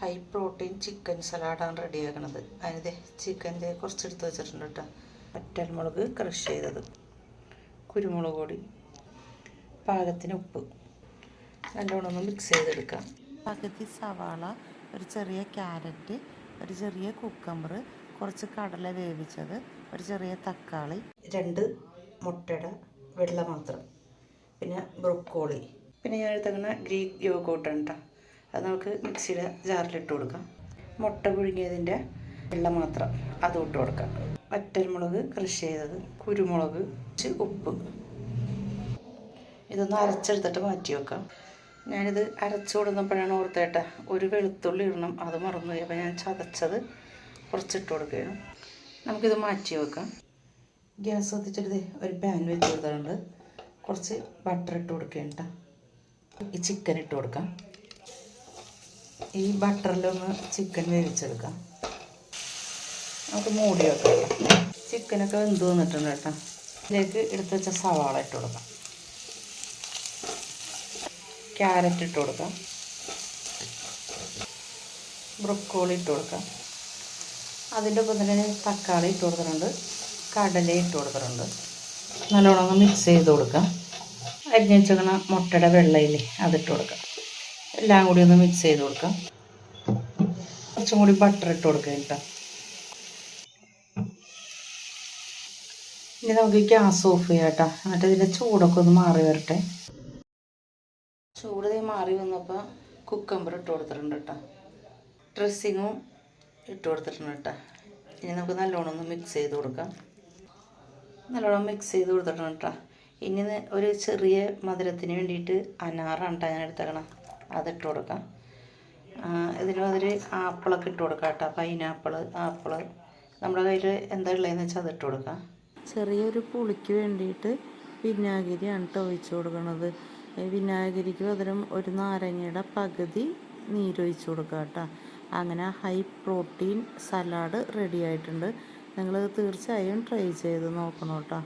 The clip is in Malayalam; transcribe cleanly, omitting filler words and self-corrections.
ഹൈ പ്രോട്ടീൻ ചിക്കൻ സലാഡാണ് റെഡിയാക്കണത്. അതിന് ചിക്കൻ്റെ കുറച്ചെടുത്ത് വെച്ചിട്ടുണ്ട് കേട്ടോ. വറ്റൽമുളക് ക്രഷ് ചെയ്തത്, കുരുമുളക് പൊടി, പാകത്തിന് ഉപ്പ്, നല്ലോണം ഒന്ന് മിക്സ് ചെയ്തെടുക്കാം. പകുതി സവാള, ഒരു ചെറിയ ക്യാരറ്റ്, ഒരു ചെറിയ കുക്കമ്പർ, കുറച്ച് കടല വേവിച്ചത്, ഒരു ചെറിയ തക്കാളി, 2 മുട്ടയുടെ വെള്ള മാത്രം, പിന്നെ ബ്രൊക്കോളി, പിന്നെ ഞാൻ എടുത്തങ്ങനെ ഗ്രീക്ക് യോഗോട്ട് കേട്ടോ. അത് നമുക്ക് മിക്സിയുടെ ജാറിലിട്ട് കൊടുക്കാം. മുട്ട പുഴുങ്ങിയതിൻ്റെ വെള്ള മാത്രം അതും ഇട്ട് കൊടുക്കാം. വറ്റൽമുളക് ക്രഷ് ചെയ്തത്, കുരുമുളക്, ഉപ്പ്. ഇതൊന്ന് അരച്ചെടുത്തിട്ട് മാറ്റി വെക്കാം. ഞാനിത് അരച്ചു കൊടുക്കുന്നപ്പോഴാണ് ഓർത്തേട്ടാ ഒരു വെളുത്തുള്ളി ഇടണം, അത് മറന്നുപോയി. അപ്പോൾ ഞാൻ ചതച്ചത് കുറച്ചിട്ട് കൊടുക്കുകയാണ്. നമുക്കിത് മാറ്റി വെക്കാം. ഗ്യാസ് കത്തിച്ചിട്ട് ഒരു പാൻ വെച്ച് കൊടുത്തിട്ടുണ്ട്. കുറച്ച് ബട്ടർ ഇട്ട് കൊടുക്കേണ്ട. ഈ ചിക്കൻ ഇട്ട് കൊടുക്കാം. ഈ ബട്ടറിലൊന്ന് ചിക്കൻ വേവിച്ചെടുക്കാം. നമുക്ക് മൂടി വെക്കാം. ചിക്കനൊക്കെ വെന്ത് വന്നിട്ടുണ്ട് കേട്ടോ. ഇതിലേക്ക് എടുത്ത് വെച്ച സവാള ഇട്ട് കൊടുക്കാം. ക്യാരറ്റ് ഇട്ട് കൊടുക്കാം. ബ്രൊക്കോളി ഇട്ട് കൊടുക്കാം. അതിൻ്റെ ഒപ്പം തന്നെ തക്കാളി ഇട്ട് കൊടുത്തിട്ടുണ്ട്, കടല ഇട്ട് കൊടുത്തിട്ടുണ്ട്. നല്ലോണം ഒന്ന് മിക്സ് ചെയ്ത് കൊടുക്കാം. അരിഞ്ഞ് വെച്ചേക്കണ മുട്ടയുടെ വെള്ളയില്ലേ അതിട്ട് കൊടുക്കാം. എല്ലാം കൂടി ഒന്ന് മിക്സ് ചെയ്ത് കൊടുക്കാം. കുറച്ചും കൂടി ബട്ടർ ഇട്ട് കൊടുക്കുക കേട്ടോ. ഇനി നമുക്ക് ഗ്യാസ് ഓഫ് ചെയ്യാം കേട്ടോ. എന്നിട്ട് ഇതിൻ്റെ ചൂടൊക്കെ ഒന്ന് മാറി വരട്ടെ. ചൂട് മാറി വന്നപ്പോൾ കുക്കമ്പർ ഇട്ട് കൊടുത്തിട്ടുണ്ട് കേട്ടോ. ഡ്രസ്സിങ്ങും ഇട്ട് കൊടുത്തിട്ടുണ്ട് കേട്ടോ. ഇനി നമുക്ക് നല്ലോണം ഒന്ന് മിക്സ് ചെയ്ത് കൊടുക്കാം. നല്ലോണം മിക്സ് ചെയ്ത് കൊടുത്തിട്ടുണ്ട് കേട്ടോ. ഇനി ഒരു ചെറിയ മധുരത്തിന് വേണ്ടിയിട്ട് അനാറാണ് കേട്ടോ ഞാൻ എടുത്തേക്കണം, അതിട്ട് കൊടുക്കാം. ഇതിനൊരു ആപ്പിളൊക്കെ ഇട്ട് കൊടുക്കാം കേട്ടോ. പൈനാപ്പിള്, ആപ്പിള്, നമ്മുടെ കയ്യിൽ എന്താ ഉള്ളതെന്ന് വെച്ചാൽ അതിട്ട് കൊടുക്കാം. ചെറിയൊരു പുളിക്ക് വേണ്ടിയിട്ട് വിനാഗിരിയാണ് കേട്ടോ ഒഴിച്ച് കൊടുക്കുന്നത്. വിനാഗിരിക്ക് പകരം ഒരു നാരങ്ങയുടെ പകുതി നീരൊഴിച്ച് കൊടുക്കുക കേട്ടോ. അങ്ങനെ ഹൈ പ്രോട്ടീൻ സലാഡ് റെഡി ആയിട്ടുണ്ട്. നിങ്ങൾ തീർച്ചയായും ട്രൈ ചെയ്ത് നോക്കണം കേട്ടോ.